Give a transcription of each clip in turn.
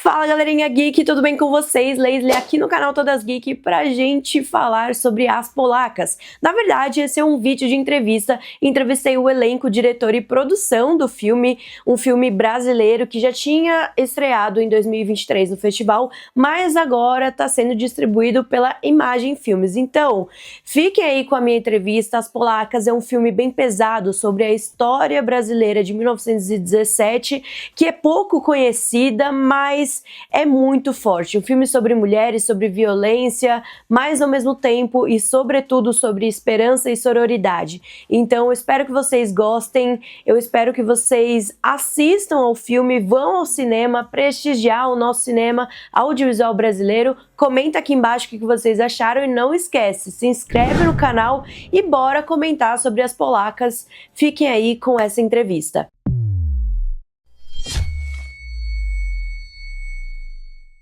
Fala galerinha geek, tudo bem com vocês? Leslie aqui no canal Todas Geek pra gente falar sobre As Polacas. Na verdade, esse é um vídeo de entrevista. Entrevistei o elenco, diretor e produção do filme, um filme brasileiro que já tinha estreado em 2023 no festival, mas agora está sendo distribuído pela Imagem Filmes. Então, fiquem aí com a minha entrevista. As Polacas é um filme bem pesado sobre a história brasileira de 1917, que é pouco conhecida, mas é muito forte. Um filme sobre mulheres, sobre violência, mas ao mesmo tempo e sobretudo sobre esperança e sororidade. Então eu espero que vocês gostem, eu espero que vocês assistam ao filme, vão ao cinema, prestigiar o nosso cinema audiovisual brasileiro. Comenta aqui embaixo o que vocês acharam e não esquece, se inscreve no canal e bora comentar sobre As Polacas. Fiquem aí com essa entrevista.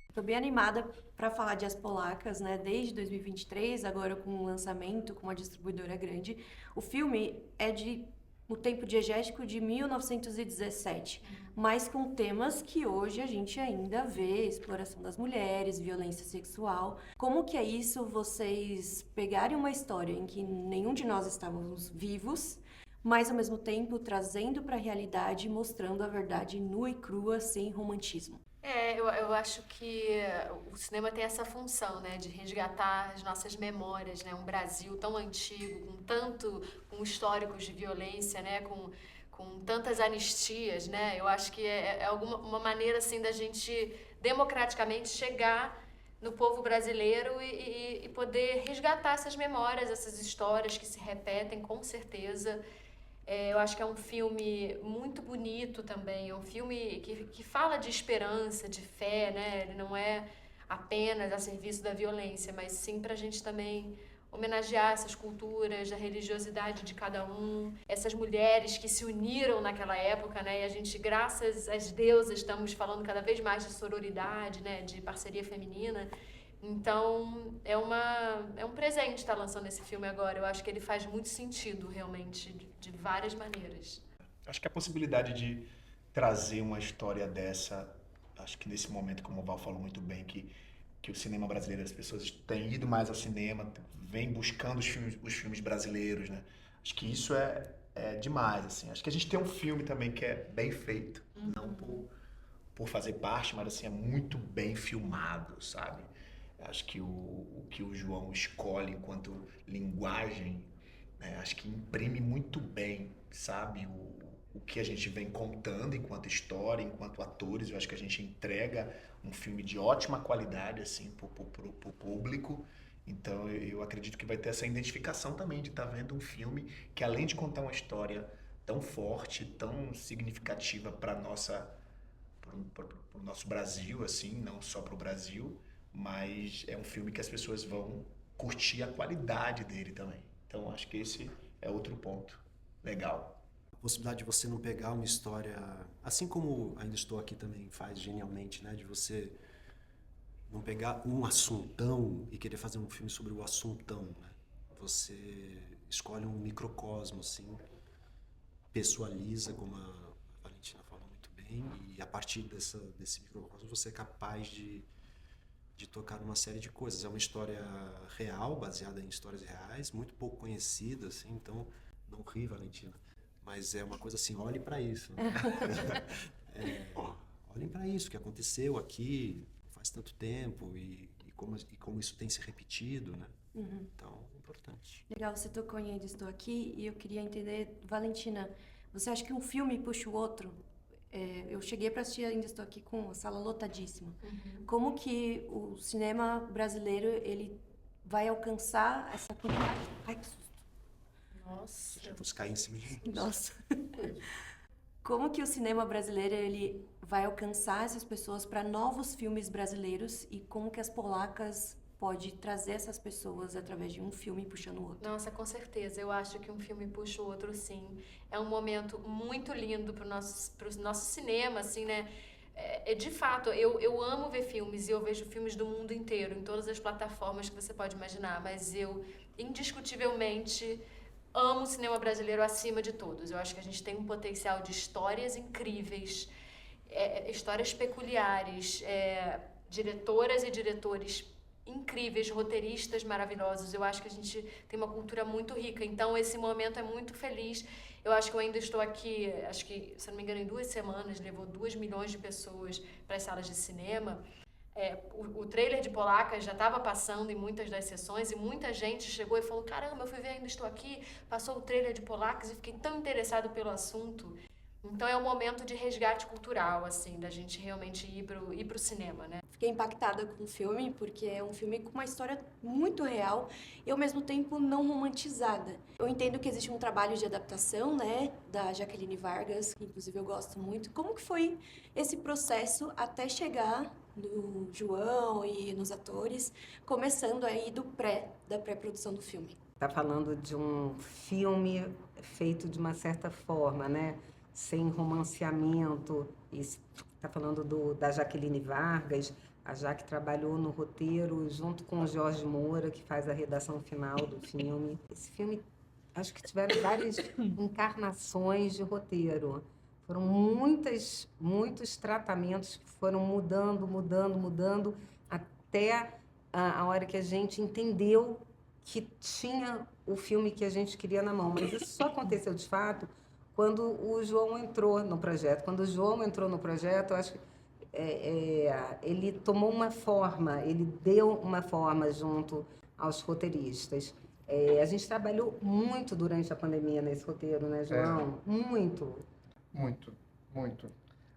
Estou bem animada para falar de As Polacas, né? Desde 2023, agora com o lançamento, com uma distribuidora grande. O filme é de o tempo diegético de 1917, mas com temas que hoje a gente ainda vê, exploração das mulheres, violência sexual. Como que é isso, vocês pegarem uma história em que nenhum de nós estávamos vivos, mas ao mesmo tempo trazendo para a realidade, mostrando a verdade nua e crua, sem romantismo? Eu acho que o cinema tem essa função, né, de resgatar as nossas memórias, né, um Brasil tão antigo, com históricos de violência, né, com tantas anistias, né, eu acho que é uma maneira, assim, da gente democraticamente chegar no povo brasileiro e poder resgatar essas memórias, essas histórias que se repetem, com certeza. Eu acho que é um filme muito bonito também, é um filme que fala de esperança, de fé, né? Ele não é apenas a serviço da violência, mas sim para a gente também homenagear essas culturas, a religiosidade de cada um, essas mulheres que se uniram naquela época, né? E a gente, graças às deusas, estamos falando cada vez mais de sororidade, né? De parceria feminina. Então, é um presente estar lançando esse filme agora. Eu acho que ele faz muito sentido, realmente, de várias maneiras. Acho que a possibilidade de trazer uma história dessa, acho que nesse momento, como o Val falou muito bem, que o cinema brasileiro, as pessoas têm ido mais ao cinema, vêm buscando os filmes brasileiros, né? Acho que isso é demais, assim. Acho que a gente tem um filme também que é bem feito, não por fazer parte, mas assim, é muito bem filmado, sabe? Acho que o que o João escolhe enquanto linguagem, né, acho que imprime muito bem, sabe? O que a gente vem contando enquanto história, enquanto atores. Eu acho que a gente entrega um filme de ótima qualidade, assim, pro público. Então eu acredito que vai ter essa identificação também de estar vendo um filme que, além de contar uma história tão forte, tão significativa para o nosso Brasil, assim, não só para o Brasil, mas é um filme que as pessoas vão curtir a qualidade dele também. Então acho que esse é outro ponto legal. A possibilidade de você não pegar uma história, assim como Ainda Estou Aqui também faz genialmente, né? De você não pegar um assuntão e querer fazer um filme sobre o assuntão, né? Você escolhe um microcosmo, assim, pessoaliza, como a Valentina falou muito bem, e a partir desse microcosmo você é capaz de tocar numa série de coisas. É uma história real, baseada em histórias reais, muito pouco conhecida, assim, então, não ri, Valentina, mas é uma coisa assim, olhe para isso. Né? Olhem para isso que aconteceu aqui faz tanto tempo e como isso tem se repetido, né? Então, é importante. Legal, você tocou em Ainda Estou Aqui e eu queria entender, Valentina, você acha que um filme puxa o outro? Eu cheguei para assistir Ainda Estou Aqui com a sala lotadíssima. Como que o cinema brasileiro ele vai alcançar essa quantidade? Ai, que susto! Nossa! Já vou cair em cima de mim. Nossa! Como que o cinema brasileiro ele vai alcançar essas pessoas para novos filmes brasileiros e como que As Polacas pode trazer essas pessoas através de um filme puxando o outro? Nossa, com certeza. Eu acho que um filme puxa o outro, sim. É um momento muito lindo pro nosso cinema, assim, né? De fato, eu amo ver filmes e eu vejo filmes do mundo inteiro, em todas as plataformas que você pode imaginar, mas eu, indiscutivelmente, amo o cinema brasileiro acima de todos. Eu acho que a gente tem um potencial de histórias incríveis histórias peculiares, diretoras e diretores incríveis, roteiristas maravilhosos. Eu acho que a gente tem uma cultura muito rica. Então, esse momento é muito feliz. Eu acho que eu ainda estou aqui, acho que, se não me engano, em 2 semanas, levou 2 milhões de pessoas para as salas de cinema. O trailer de Polacas já estava passando em muitas das sessões e muita gente chegou e falou: caramba, eu fui ver Ainda Estou Aqui, passou o trailer de Polacas e fiquei tão interessado pelo assunto. Então é um momento de resgate cultural, assim, da gente realmente ir pro cinema, né? Fiquei impactada com o filme, porque é um filme com uma história muito real e, ao mesmo tempo, não romantizada. Eu entendo que existe um trabalho de adaptação, né, da Jaqueline Vargas, que inclusive eu gosto muito. Como que foi esse processo até chegar no João e nos atores, começando aí da pré-produção do filme? Tá falando de um filme feito de uma certa forma, né? Sem romanceamento. Está falando da Jaqueline Vargas, a Jaque trabalhou no roteiro junto com o Jorge Moura, que faz a redação final do filme. Esse filme, acho que tiveram várias encarnações de roteiro. Foram muitos tratamentos que foram mudando, até a hora que a gente entendeu que tinha o filme que a gente queria na mão. Mas isso só aconteceu de fato quando o João entrou no projeto. Quando o João entrou no projeto, eu acho que ele tomou uma forma, ele deu uma forma junto aos roteiristas. A gente trabalhou muito durante a pandemia nesse roteiro, né, João? Muito.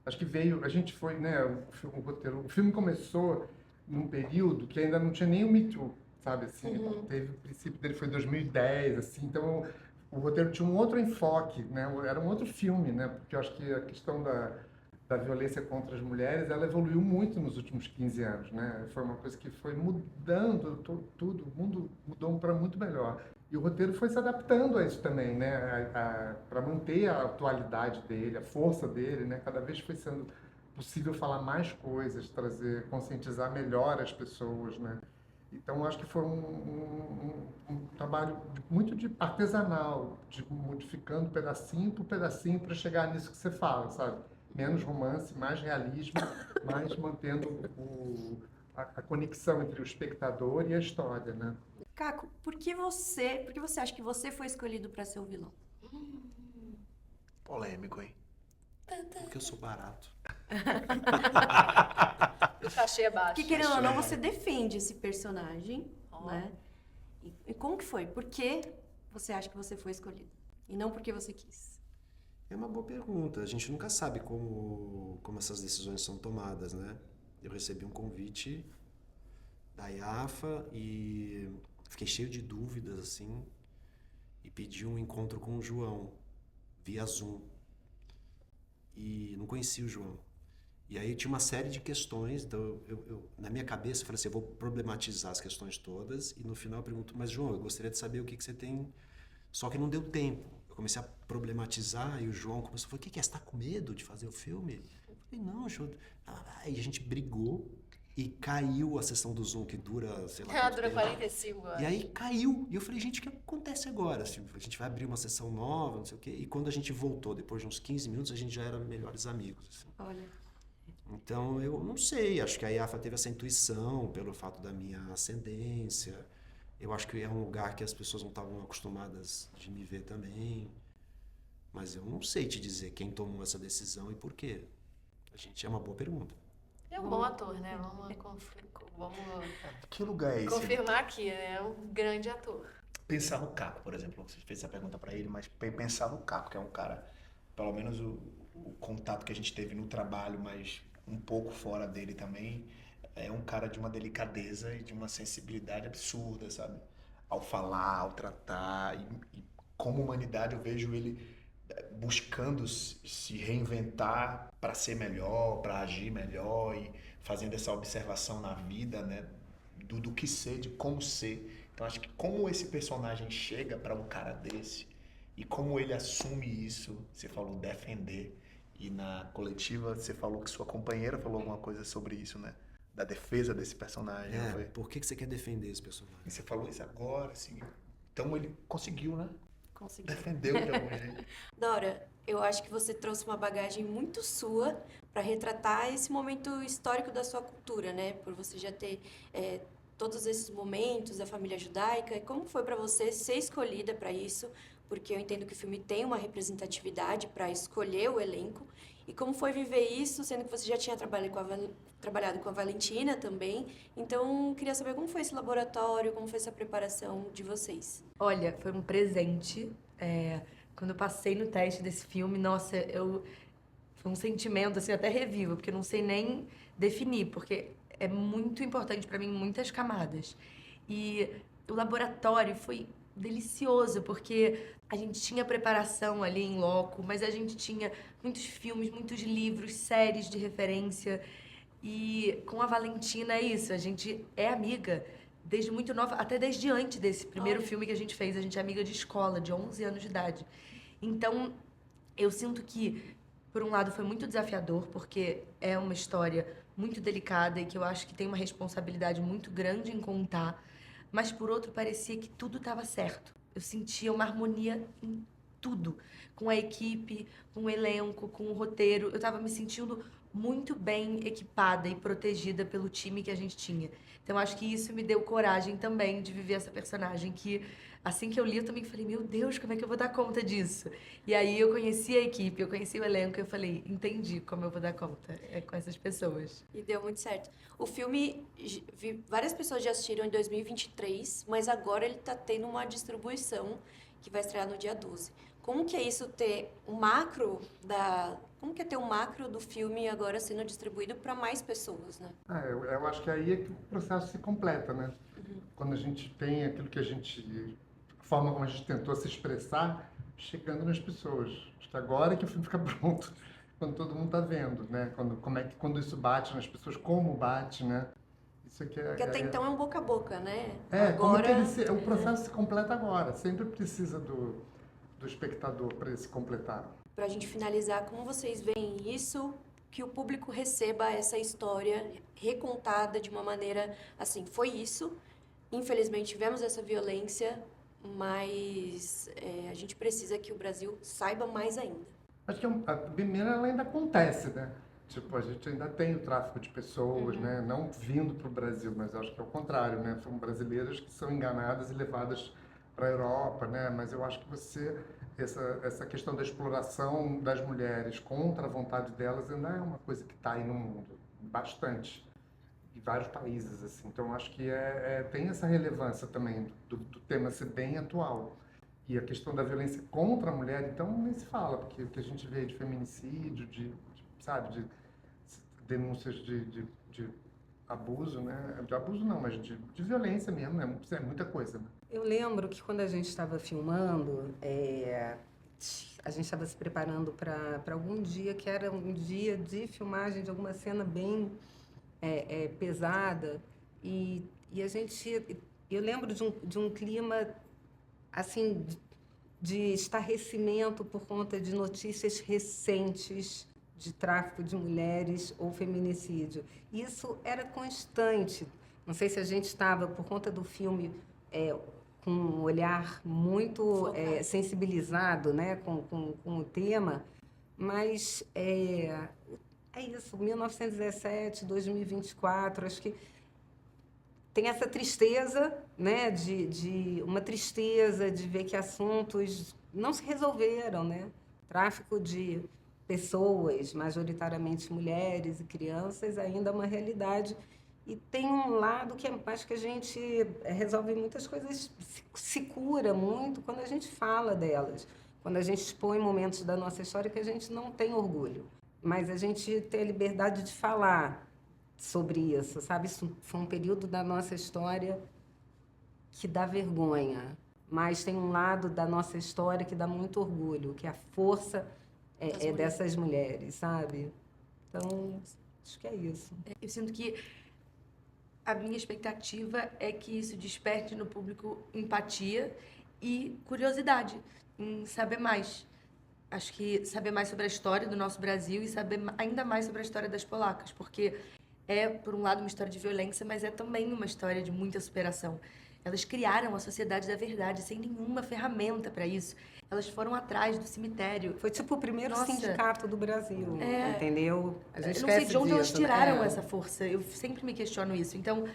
Acho que a gente foi, né, o roteiro, o filme começou num período que ainda não tinha nem o Me Too, sabe, assim, o princípio dele foi 2010, assim, então o roteiro tinha um outro enfoque, né? Era um outro filme, né? Porque eu acho que a questão da violência contra as mulheres, ela evoluiu muito nos últimos 15 anos, né? Foi uma coisa que foi mudando tudo, o mundo mudou para muito melhor. E o roteiro foi se adaptando a isso também, né? Para manter a atualidade dele, a força dele, né? Cada vez foi sendo possível falar mais coisas, conscientizar melhor as pessoas, né? Então, acho que foi um trabalho muito de artesanal, de modificando pedacinho por pedacinho para chegar nisso que você fala, sabe? Menos romance, mais realismo, mas mantendo a conexão entre o espectador e a história, né? Caco, por que você acha que você foi escolhido para ser o vilão? Polêmico, hein? Porque eu sou barato. O cachê é baixo. Porque, querendo ou não, você defende esse personagem, né? E como que foi? Por que você acha que você foi escolhido? E não porque você quis? É uma boa pergunta. A gente nunca sabe como essas decisões são tomadas, né? Eu recebi um convite da IAFA e fiquei cheio de dúvidas, assim, e pedi um encontro com o João, via Zoom. E não conhecia o João. E aí tinha uma série de questões, então eu na minha cabeça eu falei assim, eu vou problematizar as questões todas, e no final eu pergunto, mas João, eu gostaria de saber o que você tem, só que não deu tempo. Eu comecei a problematizar e o João começou a falar, o que é? Você tá com medo de fazer o filme? Eu falei, não, deixa. Aí a gente brigou e caiu a sessão do Zoom, que dura, sei lá quanto Dura tempo. 45 horas. E aí caiu. E eu falei, gente, o que acontece agora? Assim, a gente vai abrir uma sessão nova, não sei o quê. E quando a gente voltou, depois de uns 15 minutos, a gente já era melhores amigos. Assim. Olha. Então, eu não sei. Acho que a IAFA teve essa intuição pelo fato da minha ascendência. Eu acho que é um lugar que as pessoas não estavam acostumadas de me ver também. Mas eu não sei te dizer quem tomou essa decisão e por quê. É uma boa pergunta. É um bom ator, né? Vamos Que lugar é esse? confirmar aqui, né? É um grande ator. Pensar no Caco, por exemplo. Você fez essa pergunta pra ele, mas pensar no Caco, que é um cara, pelo menos o contato que a gente teve no trabalho, mas um pouco fora dele também, é um cara de uma delicadeza e de uma sensibilidade absurda, sabe? Ao falar, ao tratar, e como humanidade eu vejo ele buscando se reinventar para ser melhor, para agir melhor e fazendo essa observação na vida, né, do que ser, de como ser. Então acho que como esse personagem chega para um cara desse e como ele assume isso, você falou defender, e na coletiva você falou que sua companheira falou alguma coisa sobre isso, né, da defesa desse personagem. Foi? Por que você quer defender esse personagem? E você falou isso agora, assim, então ele conseguiu, né? Conseguiu. Defendeu de algum jeito. Dora, eu acho que você trouxe uma bagagem muito sua para retratar esse momento histórico da sua cultura, né? Por você já ter todos esses momentos da família judaica. E como foi para você ser escolhida para isso? Porque eu entendo que o filme tem uma representatividade para escolher o elenco. E como foi viver isso, sendo que você já tinha trabalhado com a Valentina também. Então, queria saber como foi esse laboratório, como foi essa preparação de vocês. Olha, foi um presente. Quando eu passei no teste desse filme, nossa, foi um sentimento, assim, eu até revivo, porque eu não sei nem definir, porque é muito importante para mim, muitas camadas. E o laboratório foi delicioso, porque a gente tinha preparação ali em loco, mas a gente tinha muitos filmes, muitos livros, séries de referência. E com a Valentina é isso, a gente é amiga desde muito nova, até desde antes desse primeiro filme que a gente fez. A gente é amiga de escola, de 11 anos de idade. Então, eu sinto que, por um lado, foi muito desafiador, porque é uma história muito delicada e que eu acho que tem uma responsabilidade muito grande em contar. Mas, por outro, parecia que tudo estava certo. Eu sentia uma harmonia em tudo. Com a equipe, com o elenco, com o roteiro. Eu estava me sentindo muito bem equipada e protegida pelo time que a gente tinha. Então, acho que isso me deu coragem também de viver essa personagem que, assim que eu li, eu também falei, meu Deus, como é que eu vou dar conta disso? E aí eu conheci a equipe, eu conheci o elenco e eu falei, entendi como eu vou dar conta com essas pessoas. E deu muito certo. O filme, várias pessoas já assistiram em 2023, mas agora ele está tendo uma distribuição que vai estrear no dia 12. Como que é isso ter um macro Como que é ter um macro do filme agora sendo distribuído para mais pessoas, né? Eu acho que aí é que o processo se completa, né? Quando a gente tem aquilo que a forma como a gente tentou se expressar, chegando nas pessoas. Acho que agora é que o filme fica pronto, quando todo mundo está vendo, né? Quando isso bate nas pessoas, como bate, né? Isso aqui Porque até então é um boca a boca, né? Agora... o processo se completa agora. Sempre precisa do espectador para ele se completar. Para a gente finalizar, como vocês veem isso, que o público receba essa história recontada de uma maneira assim, foi isso, infelizmente tivemos essa violência, mas a gente precisa que o Brasil saiba mais ainda. Acho que a primeira ela ainda acontece, né? Tipo, a gente ainda tem o tráfico de pessoas, né? Não vindo para o Brasil, mas acho que é o contrário, né? São brasileiras que são enganadas e levadas para a Europa, né? Mas eu acho que essa questão da exploração das mulheres contra a vontade delas ainda é uma coisa que está aí no mundo, bastante, em vários países, assim. Então, acho que tem essa relevância também do tema ser bem atual. E a questão da violência contra a mulher, então, nem se fala, porque o que a gente vê de feminicídio, de denúncias de abuso, né? De abuso não, mas de violência mesmo, né? É muita coisa, né? Eu lembro que quando a gente estava filmando, a gente estava se preparando para algum dia que era um dia de filmagem de alguma cena bem pesada. E eu lembro de um clima assim de estarrecimento por conta de notícias recentes de tráfico de mulheres ou feminicídio. Isso era constante. Não sei se a gente estava, por conta do filme, com um olhar muito sensibilizado, né, com o tema, mas é isso, 1917, 2024, acho que tem essa tristeza, né, uma tristeza de ver que assuntos não se resolveram, né? Tráfico de pessoas, majoritariamente mulheres e crianças, ainda é uma realidade. E tem um lado que acho que a gente resolve muitas coisas, se cura muito quando a gente fala delas, quando a gente expõe momentos da nossa história que a gente não tem orgulho. Mas a gente tem a liberdade de falar sobre isso, sabe? Isso foi um período da nossa história que dá vergonha, mas tem um lado da nossa história que dá muito orgulho, que é a força dessas mulheres, sabe? Então, acho que é isso. Eu sinto que a minha expectativa é que isso desperte no público empatia e curiosidade em saber mais. Acho que saber mais sobre a história do nosso Brasil e saber ainda mais sobre a história das polacas, porque por um lado, uma história de violência, mas é também uma história de muita superação. Elas criaram a Sociedade da Verdade sem nenhuma ferramenta para isso. Elas foram atrás do cemitério. Foi tipo o primeiro Nossa. sindicato do Brasil, entendeu? A gente Eu não sei esquece de onde elas disso, né? tiraram essa força. Eu sempre me questiono isso. Então,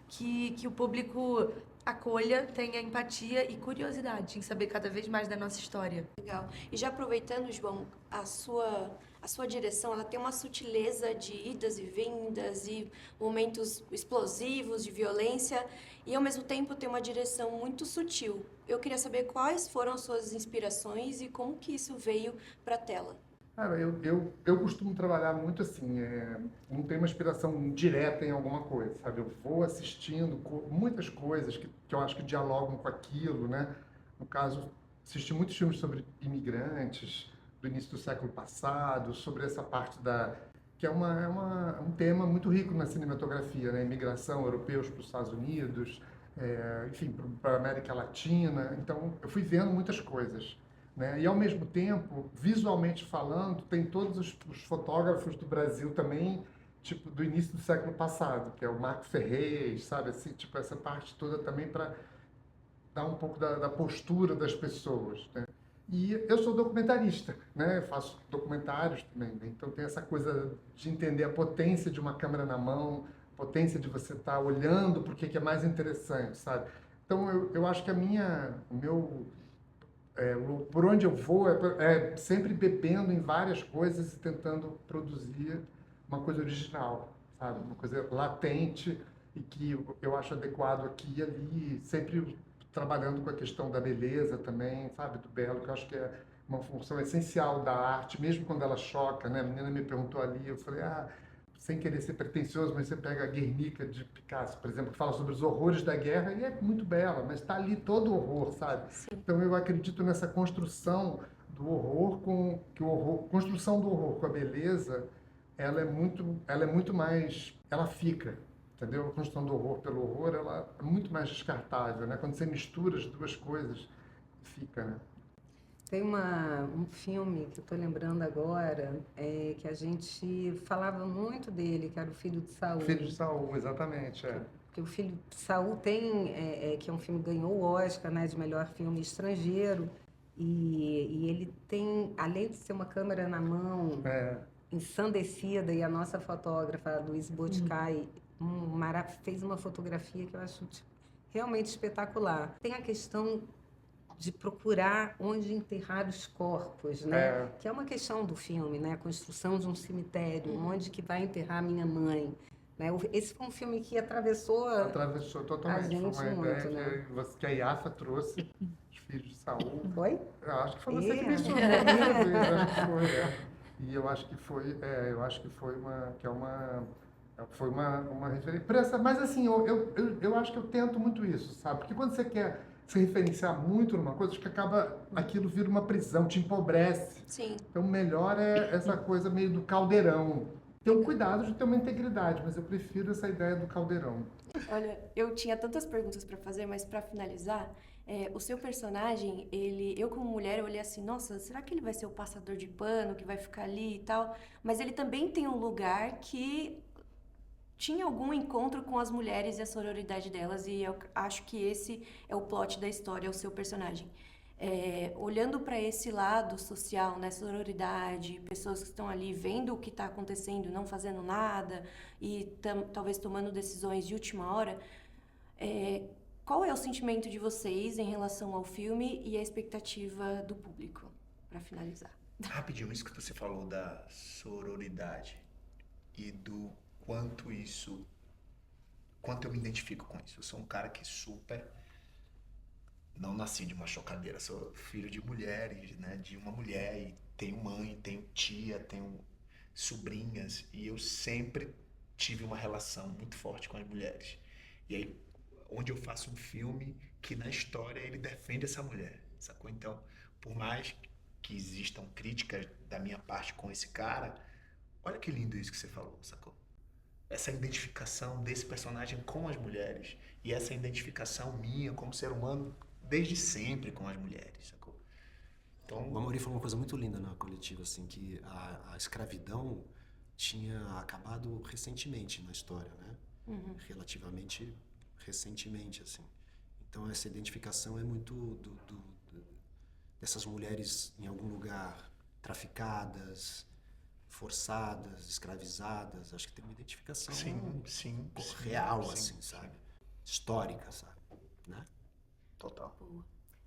que o público acolha, tenha empatia e curiosidade em saber cada vez mais da nossa história. Legal. E já aproveitando, João, a sua direção, ela tem uma sutileza de idas e vindas e momentos explosivos de violência e ao mesmo tempo tem uma direção muito sutil. Eu queria saber quais foram as suas inspirações e como que isso veio para a tela. Cara, eu costumo trabalhar muito assim, não tenho uma inspiração direta em alguma coisa, sabe? Eu vou assistindo muitas coisas que eu acho que dialogam com aquilo, né? No caso, assisti muitos filmes sobre imigrantes do início do século passado, sobre essa parte que é um tema muito rico na cinematografia, né? Imigração, europeus para os Estados Unidos, enfim, para a América Latina. Então, eu fui vendo muitas coisas. Né? E, ao mesmo tempo, visualmente falando, tem todos os fotógrafos do Brasil também, tipo, do início do século passado, que é o Marco Ferrez, sabe? Assim, tipo, essa parte toda também para dar um pouco da postura das pessoas, né? E eu sou documentarista, né? Eu faço documentários também, né? Então tem essa coisa de entender a potência de uma câmera na mão, a potência de você estar olhando para o que é mais interessante, sabe? Então eu acho que por onde eu vou é sempre bebendo em várias coisas e tentando produzir uma coisa original, sabe? Uma coisa latente e que eu acho adequado aqui e ali, sempre trabalhando com a questão da beleza também, sabe? Do belo, que eu acho que é uma função essencial da arte, mesmo quando ela choca, né? A menina me perguntou ali, eu falei, sem querer ser pretensioso, mas você pega a Guernica de Picasso, por exemplo, que fala sobre os horrores da guerra, e é muito bela, mas está ali todo o horror, sabe? Sim. Então eu acredito nessa construção do horror construção do horror com a beleza, ela é muito mais, ela fica, entendeu? A construção do horror pelo horror, ela é muito mais descartável, né? Quando você mistura as duas coisas, fica, né? Tem um filme que eu estou lembrando agora, que a gente falava muito dele, que era o Filho de Saul. Filho de Saul, exatamente, Porque o Filho de Saul que é um filme que ganhou o Oscar, né, de melhor filme estrangeiro, e ele tem, além de ser uma câmera na mão, ensandecida, e a nossa fotógrafa, a Luiz Boticai, fez uma fotografia que eu acho realmente espetacular. Tem a questão de procurar onde enterrar os corpos, né? Que é uma questão do filme, né? A construção de um cemitério, onde que vai enterrar minha mãe, né? Esse foi um filme que atravessou totalmente. A gente foi uma muito, ideia né? que a Iafa trouxe, os Filhos de Saul. Foi? Eu acho que foi você que mencionou a primeira vez, acho que foi, E eu acho que foi uma referência. Mas assim, eu acho que eu tento muito isso, sabe? Porque quando você quer se referenciar muito numa coisa, acho que aquilo vira uma prisão, te empobrece. Sim. Então, melhor é essa coisa meio do caldeirão. Ter o cuidado de ter uma integridade, mas eu prefiro essa ideia do caldeirão. Olha, eu tinha tantas perguntas para fazer, mas para finalizar, o seu personagem, eu como mulher, eu olhei assim, nossa, será que ele vai ser o passador de pano, que vai ficar ali e tal? Mas ele também tem um lugar que tinha algum encontro com as mulheres e a sororidade delas, e eu acho que esse é o plot da história, o seu personagem. Olhando para esse lado social, né, sororidade, pessoas que estão ali vendo o que está acontecendo, não fazendo nada e talvez tomando decisões de última hora, qual é o sentimento de vocês em relação ao filme e a expectativa do público, para finalizar? Rapidinho, isso que você falou da sororidade e do quanto eu me identifico com isso. Eu sou um cara que não nasci de uma chocadeira, sou filho de mulheres, né? De uma mulher, e tenho mãe, tenho tia, tenho sobrinhas, e eu sempre tive uma relação muito forte com as mulheres. E aí, onde eu faço um filme que na história ele defende essa mulher, sacou? Então, por mais que existam críticas da minha parte com esse cara, olha que lindo isso que você falou, sacou? Essa identificação desse personagem com as mulheres e essa identificação minha como ser humano desde sempre com as mulheres, sacou? Então, o Amorim falou uma coisa muito linda na coletiva, assim, que a escravidão tinha acabado recentemente na história, né? Relativamente recentemente, assim. Então essa identificação é muito dessas mulheres em algum lugar traficadas, forçadas, escravizadas. Acho que tem uma identificação real, assim, sabe? Histórica, sabe? Né? Total.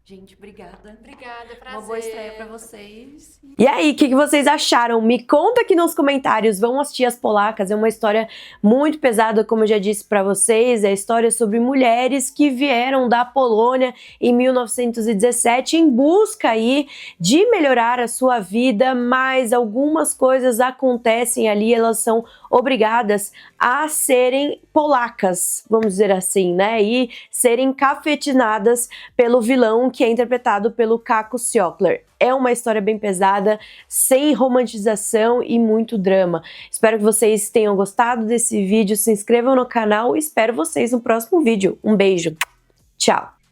Gente, obrigada. Obrigada, prazer. Uma boa estreia pra vocês. E aí, o que vocês acharam? Me conta aqui nos comentários. Vão assistir As Polacas. É uma história muito pesada, como eu já disse pra vocês. É a história sobre mulheres que vieram da Polônia em 1917 em busca aí de melhorar a sua vida, mas algumas coisas acontecem ali, elas são obrigadas a serem polacas, vamos dizer assim, né? E serem cafetinadas pelo vilão que é interpretado pelo Kako Siokler. É uma história bem pesada, sem romantização e muito drama. Espero que vocês tenham gostado desse vídeo, se inscrevam no canal e espero vocês no próximo vídeo. Um beijo, tchau!